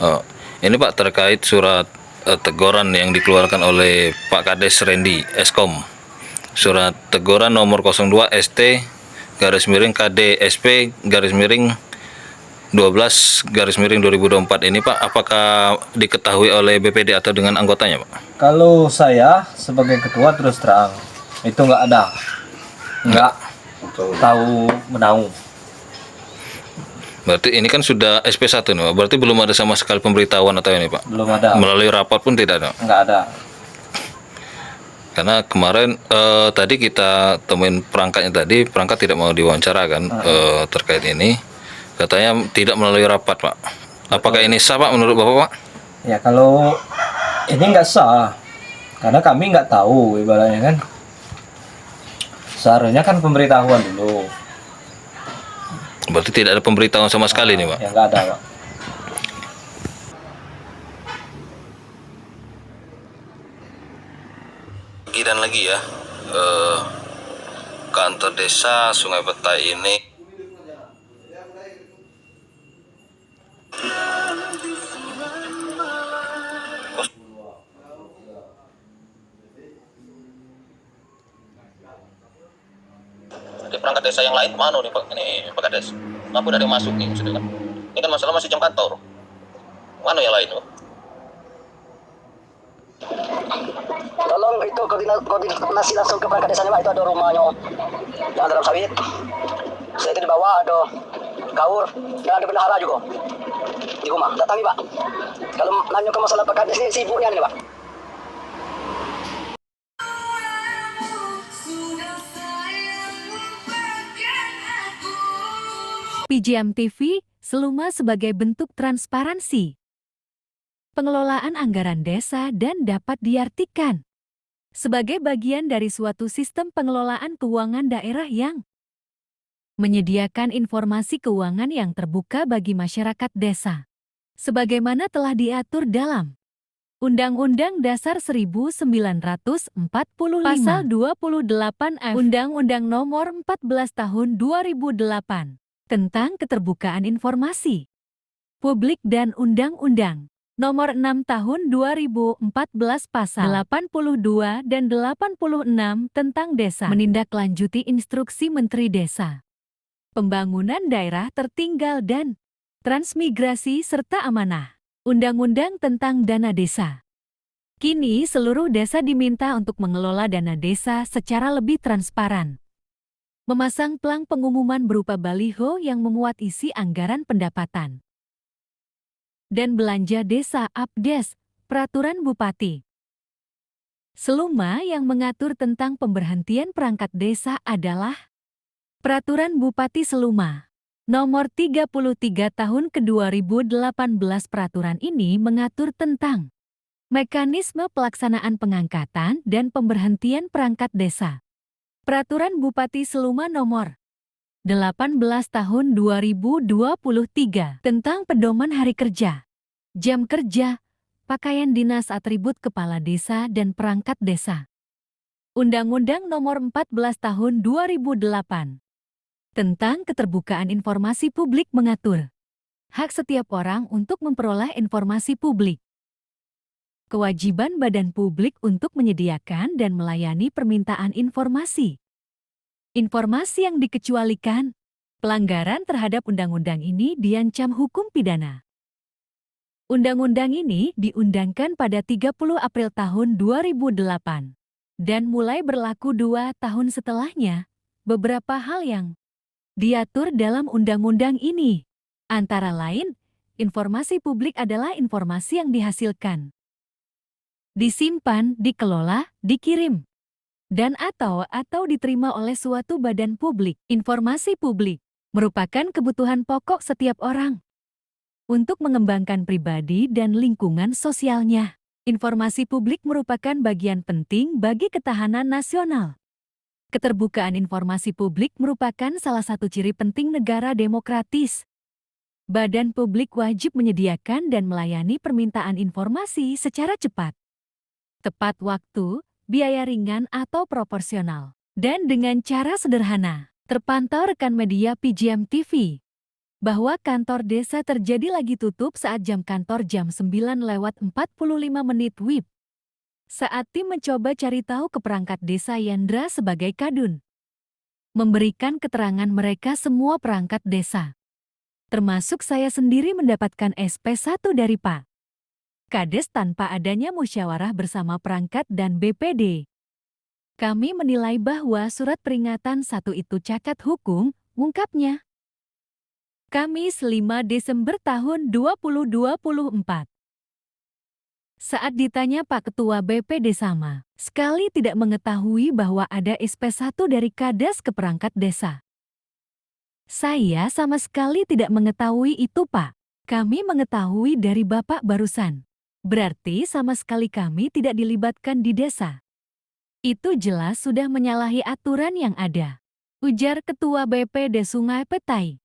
Oh, ini Pak terkait surat teguran yang dikeluarkan oleh Pak Kades Randy Eskom. Surat teguran nomor 02 ST garis miring KDSP garis miring 12 garis miring 2024 ini Pak, apakah diketahui oleh BPD atau dengan anggotanya Pak? Kalau saya sebagai ketua terus terang itu nggak tahu menahu. Berarti ini kan sudah SP1 nih Pak, berarti belum ada sama sekali pemberitahuan atau ini Pak? Belum ada. Melalui rapat pun tidak ada? Nggak ada. Karena kemarin tadi kita temuin perangkatnya tadi, perangkat tidak mau diwawancara kan terkait ini. Katanya tidak melalui rapat Pak. Apakah ini sah Pak menurut Bapak Pak? Ya kalau ini nggak sah, karena kami nggak tahu ibaratnya kan. Seharusnya kan pemberitahuan dulu. Berarti tidak ada pemberitahuan sama sekali nih Pak? Ya nggak ada Pak. Lagi dan lagi ya, kantor desa Sungai Petai ini di perangkat desa yang lain mana nih Pak? Ini Pak Kades, kenapa udah ada yang masuk nih maksudnya kan? Ini kan masalah masih jam kantor. Mana yang lain Pak? Tolong itu koordinasi langsung ke perangkat desanya Pak, itu ada rumahnya yang dalam sawit. Saya itu di bawah ada kaur dan ada bendahara juga di rumah. Datangi Pak. Kalau nanya ke masalah perangkat desa sibuknya ini Pak. PJM TV, Seluma sebagai bentuk transparansi. Pengelolaan anggaran desa dan dapat diartikan sebagai bagian dari suatu sistem pengelolaan keuangan daerah yang menyediakan informasi keuangan yang terbuka bagi masyarakat desa, sebagaimana telah diatur dalam Undang-Undang Dasar 1945, Pasal 28F, Undang-Undang Nomor 14 Tahun 2008, tentang keterbukaan informasi publik dan Undang-Undang Nomor 6 Tahun 2014 Pasal 82 dan 86 tentang Desa menindaklanjuti instruksi Menteri Desa, Pembangunan Daerah Tertinggal dan Transmigrasi serta amanah Undang-Undang tentang Dana Desa. Kini seluruh desa diminta untuk mengelola dana desa secara lebih transparan. Memasang plang pengumuman berupa baliho yang memuat isi anggaran pendapatan dan belanja desa Abdes, Peraturan Bupati. Seluma yang mengatur tentang pemberhentian perangkat desa adalah Peraturan Bupati Seluma Nomor 33 Tahun ke-2018. Peraturan ini mengatur tentang mekanisme pelaksanaan pengangkatan dan pemberhentian perangkat desa. Peraturan Bupati Seluma Nomor 18 Tahun 2023 tentang pedoman hari kerja, jam kerja, pakaian dinas, atribut kepala desa dan perangkat desa. Undang-Undang Nomor 14 Tahun 2008 tentang keterbukaan informasi publik mengatur hak setiap orang untuk memperoleh informasi publik. Kewajiban badan publik untuk menyediakan dan melayani permintaan informasi. Informasi yang dikecualikan, pelanggaran terhadap undang-undang ini diancam hukum pidana. Undang-undang ini diundangkan pada 30 April tahun 2008 dan mulai berlaku 2 tahun setelahnya. Beberapa hal yang diatur dalam undang-undang ini, antara lain, informasi publik adalah informasi yang dihasilkan, disimpan, dikelola, dikirim, dan atau diterima oleh suatu badan publik. Informasi publik merupakan kebutuhan pokok setiap orang untuk mengembangkan pribadi dan lingkungan sosialnya. Informasi publik merupakan bagian penting bagi ketahanan nasional. Keterbukaan informasi publik merupakan salah satu ciri penting negara demokratis. Badan publik wajib menyediakan dan melayani permintaan informasi secara cepat, tepat waktu, biaya ringan atau proporsional, dan dengan cara sederhana. Terpantau rekan media PJM TV. bahwa kantor desa terjadi lagi tutup saat jam kantor jam 9:45 WIB. Saat tim mencoba cari tahu ke perangkat desa Yandra sebagai kadun, memberikan keterangan mereka semua perangkat desa, termasuk saya sendiri mendapatkan SP1 dari Pak Kades tanpa adanya musyawarah bersama perangkat dan BPD. Kami menilai bahwa surat peringatan 1 itu cacat hukum, ungkapnya. Kamis 5 Desember tahun 2024. Saat ditanya Pak Ketua BPD sama sekali tidak mengetahui bahwa ada SP1 dari Kades ke perangkat desa. Saya sama sekali tidak mengetahui itu, Pak. Kami mengetahui dari Bapak barusan. Berarti sama sekali kami tidak dilibatkan di desa. Itu jelas sudah menyalahi aturan yang ada, ujar Ketua BPD Sungai Petai.